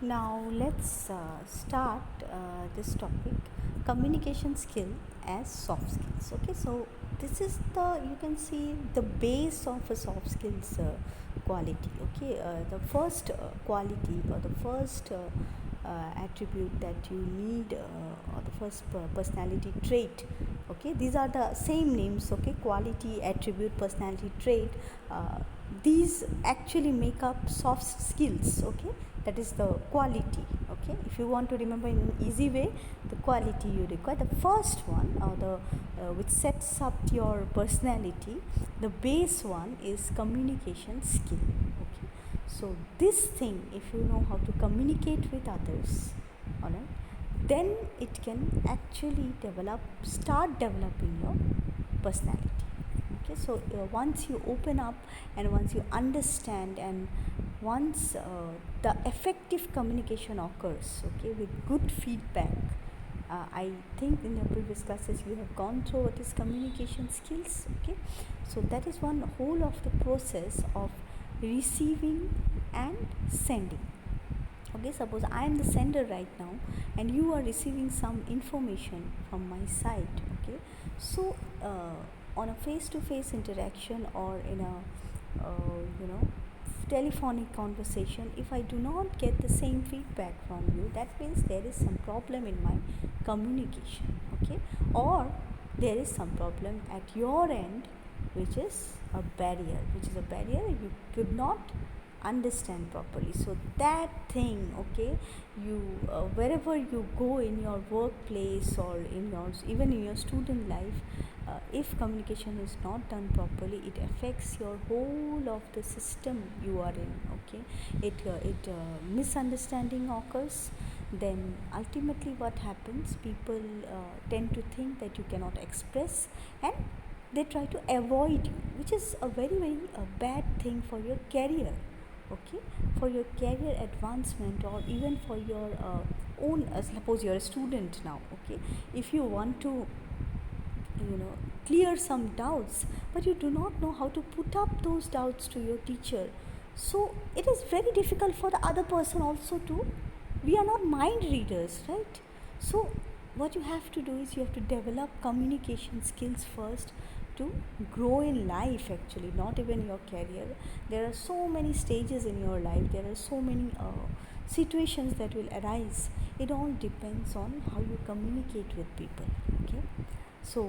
Now let's start this topic, communication skill as soft skills. Okay, so this is the, you can see, the base of a soft skills quality. Okay, the first quality or the first attribute that you need, or the first personality trait. Okay, these are the same names. Okay, quality, attribute, personality trait. These actually make up soft skills. Okay, that is the quality. Okay, if you want to remember in an easy way the quality you require, the first one, or the which sets up your personality, the base one is communication skill. Okay, so this thing, if you know how to communicate with others, all right, then it can actually start developing your personality. Okay, so once you open up and once you understand, and once the effective communication occurs, okay, with good feedback, I think in your previous classes you have gone through what is communication skills. Okay, so that is one whole of the process of receiving and sending. Okay, suppose I am the sender right now and you are receiving some information from my side. Okay, so on a face-to-face interaction, or in a telephonic conversation, if I do not get the same feedback from you, that means there is some problem in my communication. Okay, or there is some problem at your end, which is a barrier you could not understand properly. So that thing, okay, you wherever you go in your workplace, or in your, even in your student life, if communication is not done properly, it affects your whole of the system you are in. Okay, it misunderstanding occurs. Then ultimately what happens, people tend to think that you cannot express, and they try to avoid you, which is a very bad thing for your career. Okay, for your career advancement, or even for your own, suppose you're a student now. Okay, if you want to clear some doubts, but you do not know how to put up those doubts to your teacher, so it is very difficult for the other person also to, we are not mind readers, right? So what you have to do is you have to develop communication skills first, to grow in life. Actually, not even your career, there are so many stages in your life, there are so many situations that will arise. It all depends on how you communicate with people. Okay, so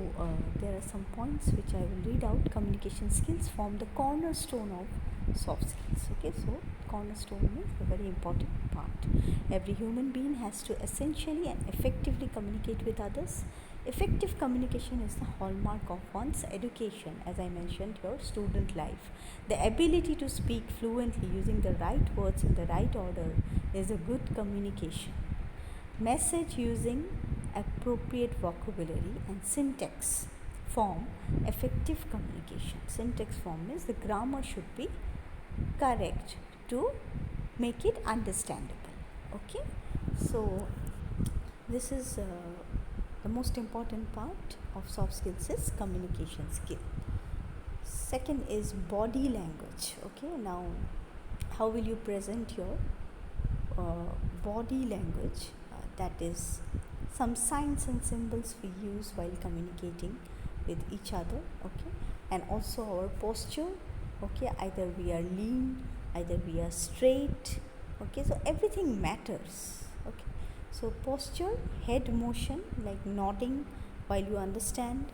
there are some points which I will read out. Communication skills form the cornerstone of soft skills. Okay, so cornerstone is a very important part. Every human being has to essentially and effectively communicate with others. Effective communication is the hallmark of one's education, as I mentioned, your student life. The ability to speak fluently using the right words in the right order is a good communication. Message using appropriate vocabulary and syntax form effective communication. Syntax form means the grammar should be correct to make it understandable. Okay, so this is the most important part of soft skills is communication skill. Second is body language. Okay, now how will you present your body language? That is some signs and symbols we use while communicating with each other. Okay, and also our posture. Okay, either we are lean, either we are straight. Okay, so everything matters. Okay, so posture, head motion like nodding while you understand,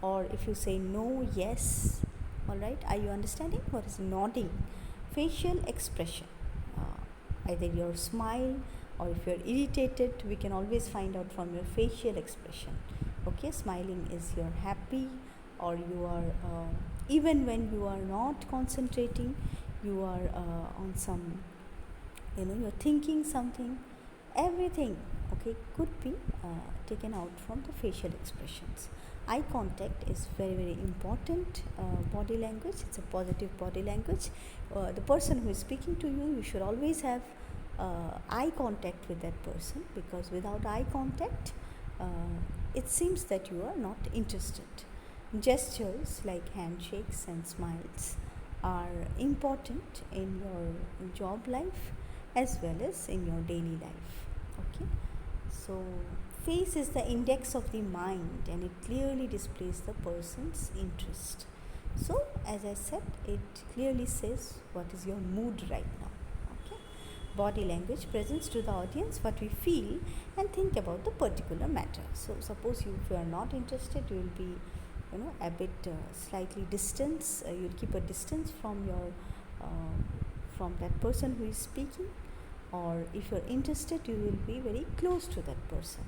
or if you say no, yes, all right, are you understanding? What is nodding? Facial expression, either your smile, or if you're irritated, we can always find out from your facial expression. Okay, smiling is you're happy, or you are even when you are not concentrating, you are on some, you're thinking something. Everything, okay, could be taken out from the facial expressions. Eye contact is very important body language. It's a positive body language. The person who is speaking to you, you should always have eye contact with that person, because without eye contact, it seems that you are not interested. Gestures like handshakes and smiles are important in your job life, as well as in your daily life. Okay, so face is the index of the mind and it clearly displays the person's interest. So as I said, it clearly says what is your mood right now. Okay, body language presents to the audience what we feel and think about the particular matter. So suppose if you are not interested, you will be a bit slightly distance, you'll keep a distance from your from that person who is speaking, or if you're interested, you will be very close to that person.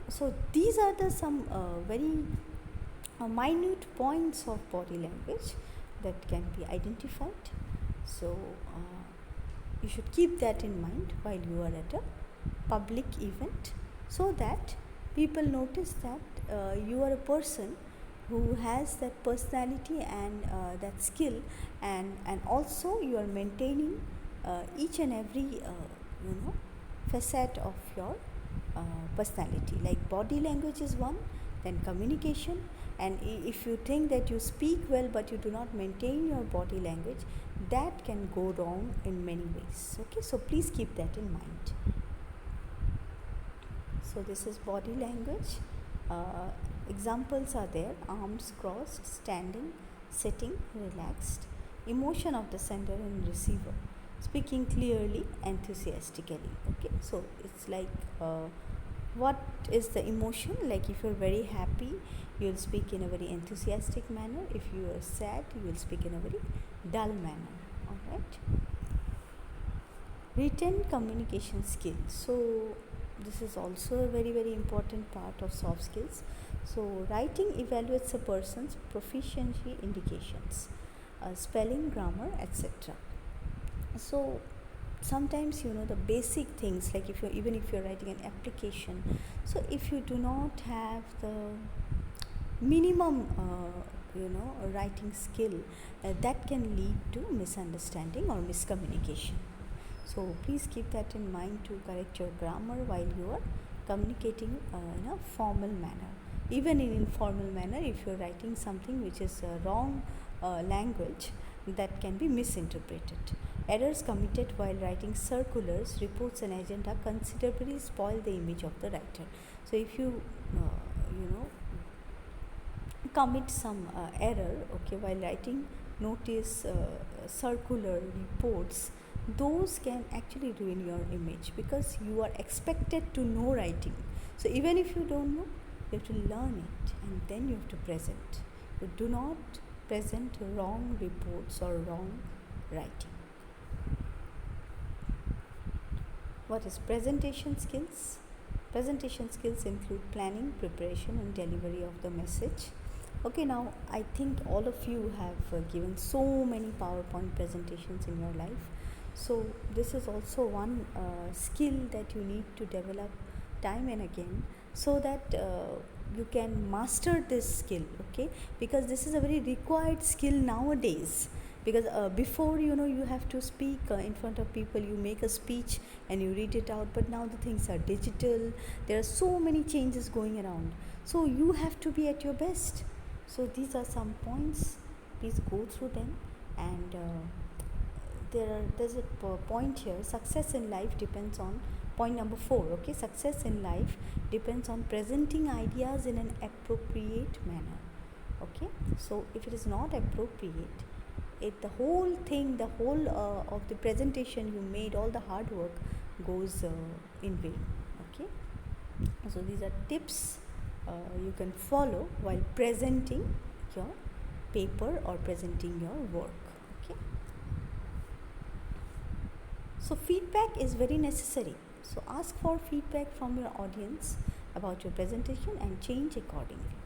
So these are the some very minute points of body language that can be identified. So you should keep that in mind while you are at a public event, so that people notice that you are a person who has that personality and that skill, and also you are maintaining each and every facet of your personality. Like body language is one, then communication, and if you think that you speak well but you do not maintain your body language, that can go wrong in many ways. Okay, so please keep that in mind. So this is body language. Examples are there: arms crossed, standing, sitting, relaxed, emotion of the sender and receiver, speaking clearly, enthusiastically. Okay, so it's like what is the emotion? Like if you're very happy, you'll speak in a very enthusiastic manner. If you are sad, you will speak in a very dull manner. All right. Written communication skills. So this is also a very very important part of soft skills. So writing evaluates a person's proficiency indications, spelling, grammar, etc. So sometimes the basic things, like if you're writing an application, so if you do not have the minimum writing skill, that can lead to misunderstanding or miscommunication. So please keep that in mind to correct your grammar while you are communicating in a formal manner. Even in informal manner, if you're writing something which is a wrong language, that can be misinterpreted. Errors committed while writing circulars, reports and agenda considerably spoil the image of the writer. So if you commit some error, okay, while writing notice, circular, reports, those can actually ruin your image, because you are expected to know writing. So even if you don't know, you have to learn it and then you have to present. You do not present wrong reports or wrong writing. What is presentation skills? Presentation skills include planning, preparation and delivery of the message. Okay, now I think all of you have given so many PowerPoint presentations in your life. So this is also one skill that you need to develop time and again, so that you can master this skill. Okay, because this is a very required skill nowadays. Because before you have to speak in front of people, you make a speech and you read it out, but now the things are digital, there are so many changes going around, so you have to be at your best. So these are some points, please go through them. And there's a point here: success in life depends on, point number 4, okay, success in life depends on presenting ideas in an appropriate manner. Okay, so if it is not appropriate, the whole thing, the whole of the presentation you made, all the hard work goes in vain. Okay, so these are tips you can follow while presenting your paper or presenting your work. Okay, so feedback is very necessary. So ask for feedback from your audience about your presentation and change accordingly.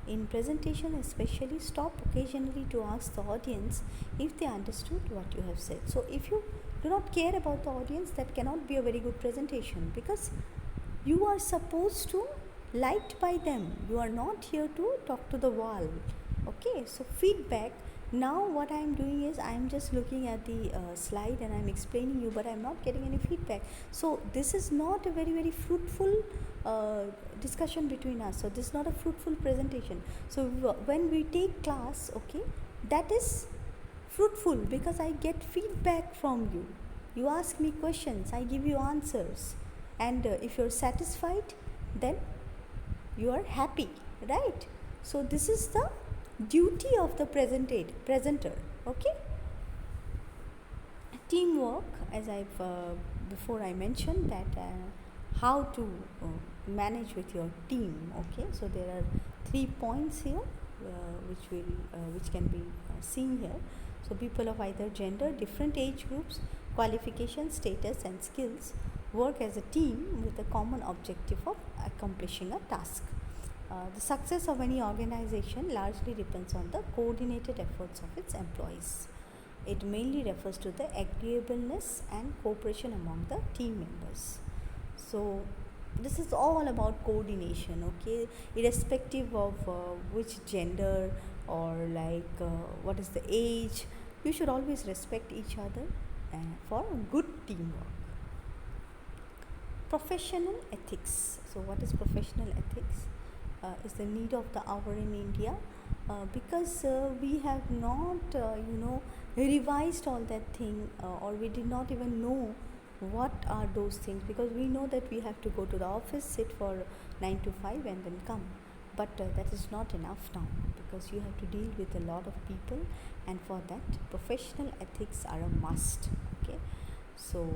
In presentation especially, stop occasionally to ask the audience if they understood what you have said. So if you do not care about the audience, that cannot be a very good presentation, because you are supposed to liked by them. You are not here to talk to the wall. Okay, so feedback. Now what I am doing is I am just looking at the slide and I am explaining you, but I am not getting any feedback. So this is not a very very fruitful discussion between us. So this is not a fruitful presentation. So when we take class, okay, that is fruitful because I get feedback from you. You ask me questions, I give you answers. And if you're satisfied, then you are happy, right? So this is the duty of the presenter. Okay. Teamwork, as I've before I mentioned that how to manage with your team. Okay, so there are 3 points here which can be seen here. So people of either gender, different age groups, qualifications, status and skills work as a team with a common objective of accomplishing a task. The success of any organization largely depends on the coordinated efforts of its employees. It mainly refers to the agreeableness and cooperation among the team members. So, this is all about coordination, okay, irrespective of which gender or like what is the age. You should always respect each other for good teamwork. Professional ethics. So, what is professional ethics? Is the need of the hour in India because we have not, revised all that thing, or we did not even know what are those things, because we know that we have to go to the office, sit for 9 to 5 and then come. But that is not enough now, because you have to deal with a lot of people, and for that professional ethics are a must. Okay, so